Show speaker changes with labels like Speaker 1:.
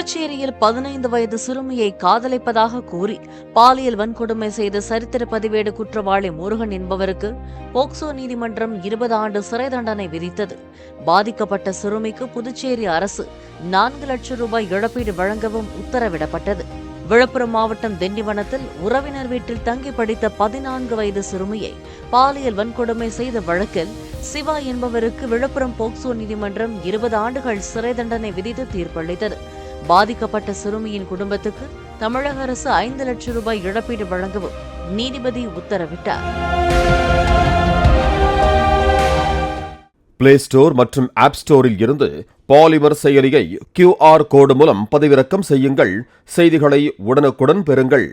Speaker 1: புதுச்சேரியில் 15 வயது சிறுமியை காதலிப்பதாக கூறி பாலியல் வன்கொடுமை செய்த சரித்திர பதிவேடு குற்றவாளி முருகன் என்பவருக்கு போக்சோ நீதிமன்றம் 20 ஆண்டு சிறை தண்டனை விதித்தது. பாதிக்கப்பட்ட சிறுமிக்கு புதுச்சேரி அரசு 4 லட்சம் ரூபாய் இழப்பீடு வழங்கவும் உத்தரவிடப்பட்டது. விழுப்புரம் மாவட்டம் திண்டிவனத்தில் உறவினர் வீட்டில் தங்கி படித்த 14 வயது சிறுமியை பாலியல் வன்கொடுமை செய்த வழக்கில் சிவா என்பவருக்கு விழுப்புரம் போக்சோ நீதிமன்றம் 20 ஆண்டுகள் சிறை தண்டனை விதித்து தீர்ப்பளித்தது. பாதிக்கப்பட்ட சிறுமியின் குடும்பத்துக்கு தமிழக அரசு 5 லட்சம் ரூபாய் இழப்பீடு வழங்கவும் நீதிபதி உத்தரவிட்டார்.
Speaker 2: பிளே ஸ்டோர் மற்றும் ஆப் ஸ்டோரில் இருந்து பாலிமர் செயலியை QR கோடு மூலம் பதிவிறக்கம் செய்யுங்கள். செய்திகளை உடனுக்குடன் பெறுங்கள்.